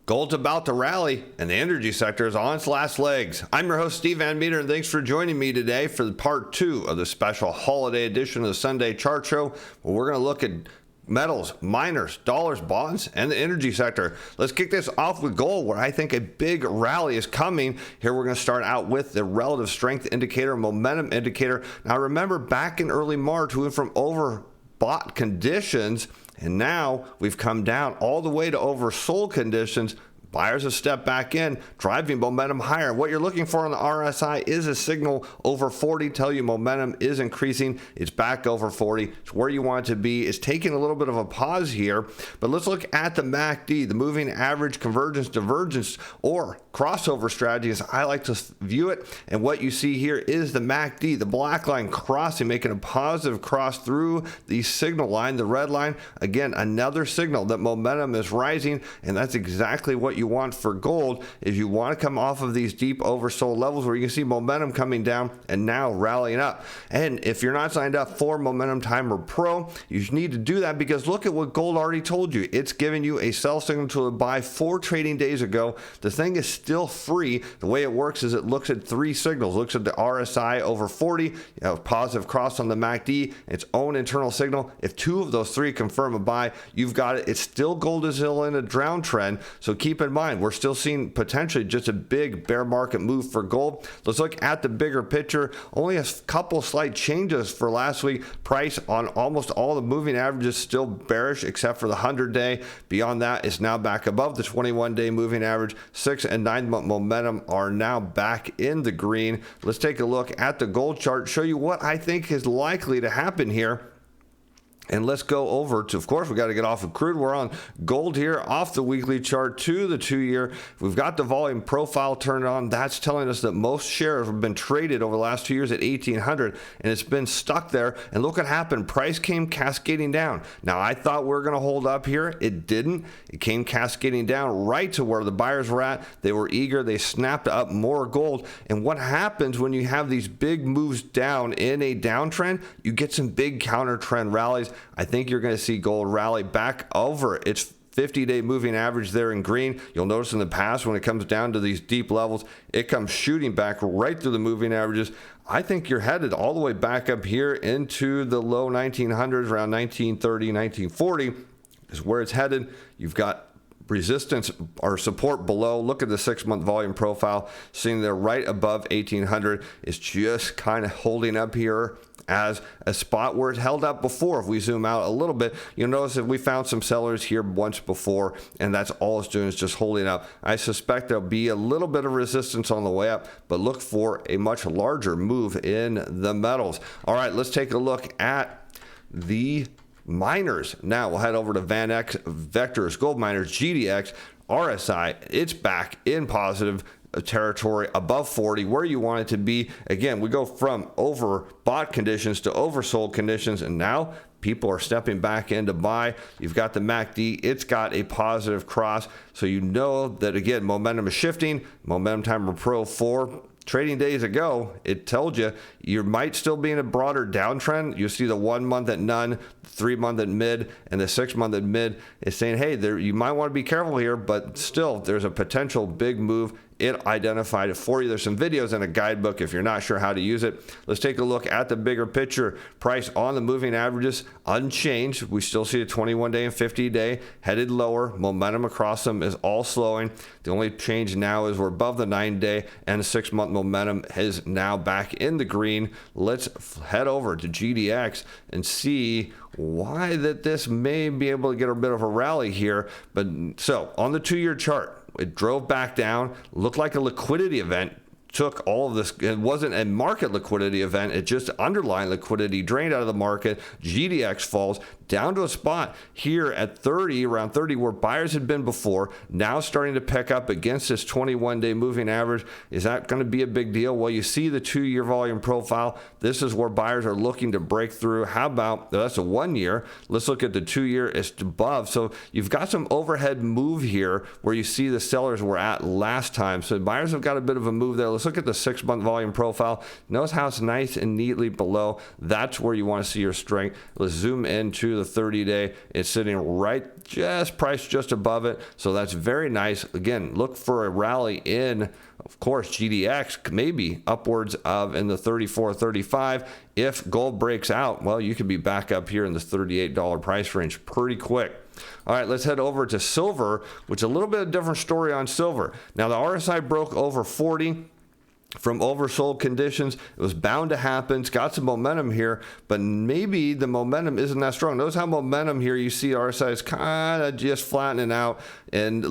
Gold's about to rally, and the energy sector is on its last legs. I'm your host, Steven Van Metre, and thanks for joining me today for part 2 of the special holiday edition of the Sunday Chart Show, where we're going to look at metals, miners, dollars, bonds, and the energy sector. Let's kick this off with gold, where I think a big rally is coming. Here we're going to start out with the relative strength indicator, momentum indicator. Now remember, back in early March, we went from overbought conditions, and now we've come down all the way to oversold conditions. Buyers have stepped back in, driving momentum higher. What you're looking for on the RSI is a signal over 40, tell you momentum is increasing. It's back over 40. It's where you want it to be. It's taking a little bit of a pause here, but let's look at the MACD, the moving average convergence, divergence, or crossover strategy, as I like to view it. And what you see here is the MACD, the black line crossing, making a positive cross through the signal line, the red line. Again, another signal that momentum is rising, and that's exactly what you want for gold. Is you want to come off of these deep oversold levels where you can see momentum coming down and now rallying up. And if you're not signed up for Momentum Timer Pro, you need to do that, because look at what gold already told you. It's giving you a sell signal to a buy 4 trading days ago. The thing is still free. The way it works is it looks at 3 signals, looks at the RSI over 40, positive cross on the MACD, its own internal signal. If 2 of those 3 confirm a buy, you've got it. It's still gold is still in a downtrend, so keep in mind we're still seeing potentially just a big bear market move for gold. Let's look at the bigger picture. Only a couple slight changes for last week. Price on almost all the moving averages still bearish except for the 100-day. Beyond that, it's now back above the 21-day moving average. 6 and 9 month momentum are now back in the green. Let's take a look at the gold chart, show you what I think is likely to happen here. And let's go over to, of course, we got to get off of crude. We're on gold here, off the weekly chart to the 2-year. We've got the volume profile turned on. That's telling us that most shares have been traded over the last 2 years at 1,800, and it's been stuck there. And look what happened. Price came cascading down. Now, I thought we were going to hold up here. It didn't. It came cascading down right to where the buyers were at. They were eager. They snapped up more gold. And what happens when you have these big moves down in a downtrend? You get some big counter trend rallies. I think you're going to see gold rally back over its 50-day moving average there in green. You'll notice in the past when it comes down to these deep levels, it comes shooting back right through the moving averages. I think you're headed all the way back up here into the low 1900s, around 1930, 1940 is where it's headed. You've got resistance or support below. Look at the 6-month volume profile, seeing they're right above 1800. It's just kind of holding up here as a spot where it's held up before. If we zoom out a little bit, you'll notice that we found some sellers here once before, and that's all it's doing is just holding up. I suspect there'll be a little bit of resistance on the way up, but look for a much larger move in the metals. All right, let's take a look at the miners. Now we'll head over to Van Vector's gold miners, GDX, RSI. It's back in positive territory above 40, where you want it to be. Again, we go from overbought conditions to oversold conditions, and now people are stepping back in to buy. You've got the MACD. It's got a positive cross, so you know that, again, momentum is shifting. Momentum Timer Pro 4 trading days ago, it told you you might still be in a broader downtrend. You see the 1 month at none, 3 month at mid, and the 6 month at mid is saying, hey, you might want to be careful here, but still there's a potential big move. It identified it for you. There's some videos and a guidebook if you're not sure how to use it. Let's take a look at the bigger picture. Price on the moving averages unchanged. We still see the 21-day and 50-day headed lower. Momentum across them is all slowing. The only change now is we're above the 9-day, and the 6-month momentum is now back in the green. Let's head over to GDX and see why that this may be able to get a bit of a rally here. But so on the 2-year chart, it drove back down, looked like a liquidity event, took all of this. It wasn't a market liquidity event. It just underlying liquidity drained out of the market. GDX falls down to a spot here at 30, around 30, where buyers had been before, now starting to pick up against this 21-day moving average. Is that going to be a big deal? Well, you see the 2-year volume profile. This is where buyers are looking to break through. How about, that's a 1-year. Let's look at the 2-year. It's above. So you've got some overhead move here where you see the sellers were at last time. So buyers have got a bit of a move there. Let's look at the 6-month volume profile. Notice how it's nice and neatly below. That's where you want to see your strength. Let's zoom into the the 30-day. It's sitting right just priced just above it. So that's very nice. Again, look for a rally in, of course, GDX, maybe upwards of in the 34, 35. If gold breaks out, well, you could be back up here in the $38 price range pretty quick. All right, let's head over to silver, which is a little bit of a different story on silver. Now, the RSI broke over 40 from oversold conditions. It was bound to happen. It's got some momentum here, but maybe the momentum isn't that strong. Notice how momentum here, you see RSI is kind of just flattening out, and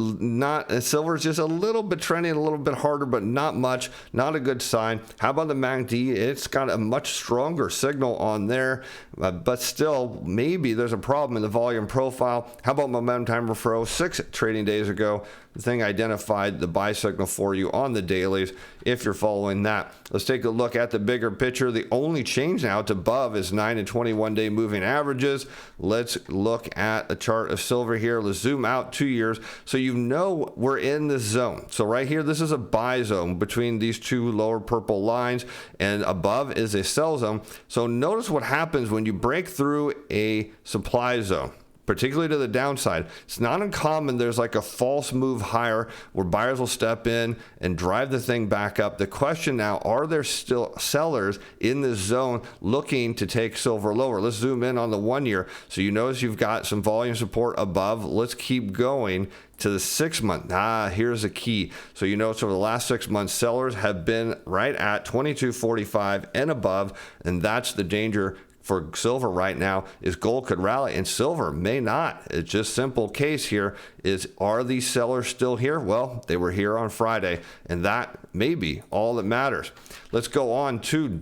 silver is just a little bit trending a little bit harder, but not much. Not a good sign. How about the MACD? It's got a much stronger signal on there, but still, maybe there's a problem in the volume profile. How about momentum timer for 6 trading days ago? The thing identified the buy signal for you on the dailies if you're following that. Let's take a look at the bigger picture. The only change now to above is 9 and 21 day moving averages. Let's look at a chart of silver here. Let's zoom out 2 years so you know we're in this zone. So right here, this is a buy zone between these two lower purple lines, and above is a sell zone. So notice what happens when you break through a supply zone, particularly to the downside. It's not uncommon. There's like a false move higher where buyers will step in and drive the thing back up. The question now, are there still sellers in this zone looking to take silver lower? Let's zoom in on the 1 year. So you notice you've got some volume support above. Let's keep going to the 6 month. Here's the key. So you notice over the last 6 months, sellers have been right at 22.45 and above, and that's the danger for silver right now. Is gold could rally and silver may not. It's just simple case here is, are these sellers still here? Well, they were here on Friday, and that may be all that matters. Let's go on to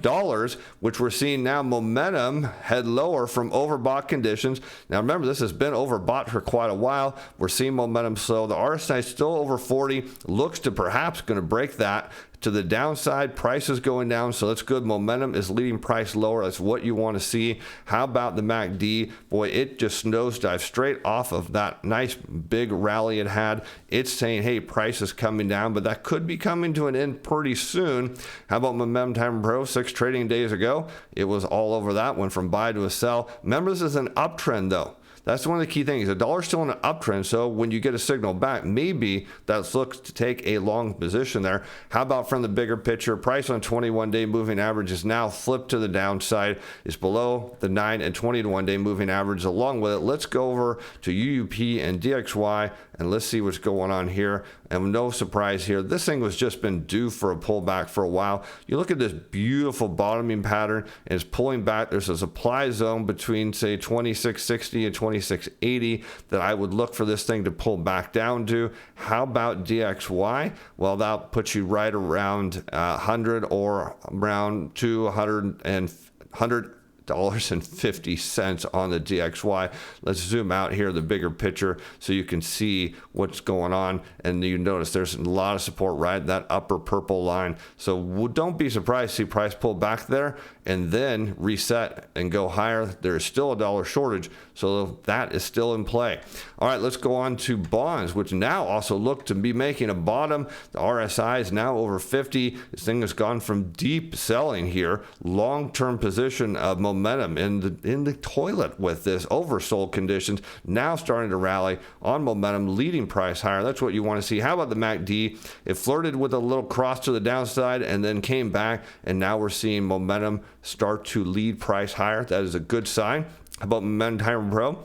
dollars, which we're seeing now momentum head lower from overbought conditions. Now remember, this has been overbought for quite a while. We're seeing momentum slow. The RSI is still over 40, looks to perhaps going to break that to the downside. Price is going down, so that's good. Momentum is leading price lower. That's what you want to see. How about the MACD? Boy, it just nosedived straight off of that nice big rally it had. It's saying, hey, price is coming down, but that could be coming to an end pretty soon. How about momentum time pro? 6 trading days ago, it was all over that one from buy to a sell. Remember, this is an uptrend though. That's one of the key things. The dollar's still in an uptrend, so when you get a signal back, maybe that looks to take a long position there. How about from the bigger picture? Price on 21-day moving average is now flipped to the downside. It's below the 9 and 21-day moving average. Along with it, let's go over to UUP and DXY, and let's see what's going on here. And no surprise here, this thing was just been due for a pullback for a while. You look at this beautiful bottoming pattern, and it's pulling back. There's a supply zone between, say, 2660 and 2680 that I would look for this thing to pull back down to. How about DXY? Well, that puts you right around 100 or around 200 and $100.50 on the DXY. Let's zoom out here, the bigger picture, so you can see what's going on. And you notice there's a lot of support right at that upper purple line. So don't be surprised to see price pull back there and then reset and go higher. There is still a dollar shortage, so that is still in play. All right, let's go on to bonds, which now also look to be making a bottom. The RSI is now over 50. This thing has gone from deep selling here, long-term position of momentum in the toilet with this oversold conditions, now starting to rally on momentum, leading price higher. That's what you want to see. How about the MACD? It flirted with a little cross to the downside and then came back, and now we're seeing momentum start to lead price higher. That is a good sign. How about momentum time pro?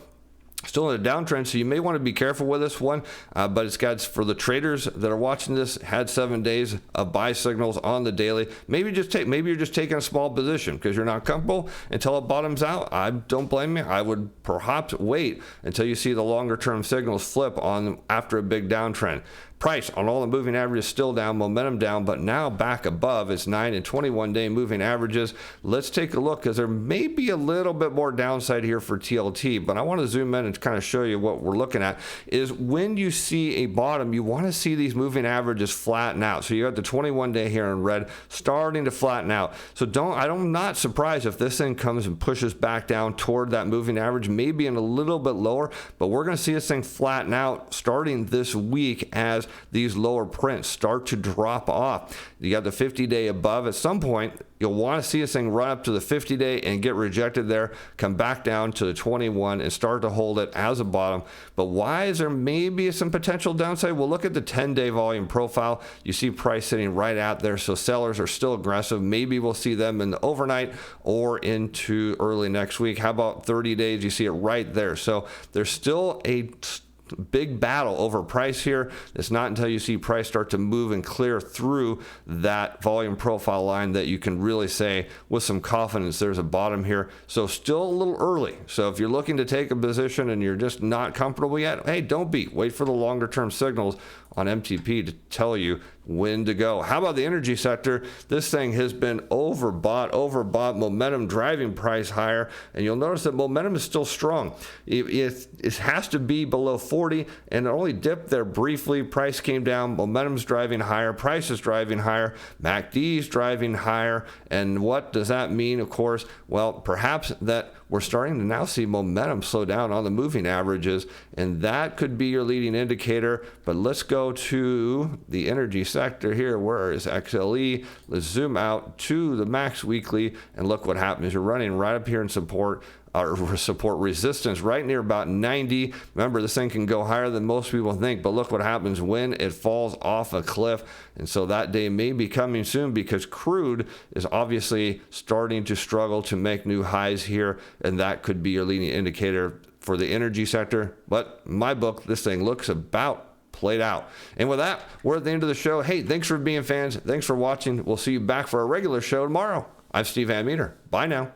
Still in a downtrend, so you may want to be careful with this one, but it's got, for the traders that are watching this, had 7 days of buy signals on the daily. Maybe you're just taking a small position because you're not comfortable until it bottoms out. I don't blame you. I would perhaps wait until you see the longer term signals flip on after a big downtrend. Price on all the moving averages still down, momentum down, but now back above its 9 and 21-day moving averages. Let's take a look, because there may be a little bit more downside here for TLT, but I want to zoom in and kind of show you what we're looking at. Is when you see a bottom, you want to see these moving averages flatten out. So you got the 21-day here in red starting to flatten out. So I'm not surprised if this thing comes and pushes back down toward that moving average, maybe in a little bit lower, but we're going to see this thing flatten out starting this week as these lower prints start to drop off. You got the 50-day above. At some point, you'll want to see this thing run up to the 50-day and get rejected there, come back down to the 21 and start to hold it as a bottom. But why is there maybe some potential downside? Well, look at the 10-day volume profile. You see price sitting right out there, so sellers are still aggressive. Maybe we'll see them in the overnight or into early next week. How about 30 days? You see it right there. So there's still a big battle over price here. It's not until you see price start to move and clear through that volume profile line that you can really say with some confidence there's a bottom here. So still a little early. So if you're looking to take a position and you're just not comfortable yet, hey, don't be. Wait for the longer term signals on MTP to tell you when to go. How about the energy sector? This thing has been overbought, momentum driving price higher, and you'll notice that momentum is still strong. It has to be below 40, and it only dipped there briefly. Price came down, momentum's driving higher, price is driving higher, MACD is driving higher, and what does that mean? Of course, well, perhaps that we're starting to now see momentum slow down on the moving averages, and that could be your leading indicator. But let's go to the energy sector here. Where is XLE? Let's zoom out to the max weekly and look what happens. You're running right up here in support resistance right near about 90. Remember, this thing can go higher than most people think, but look what happens when it falls off a cliff. And so that day may be coming soon, because crude is obviously starting to struggle to make new highs here, and that could be your leading indicator for the energy sector. But in my book, this thing looks about played out. And with that, we're at the end of the show. Hey, thanks for being fans. Thanks for watching. We'll see you back for a regular show tomorrow. I'm Steve Van Metre. Bye now.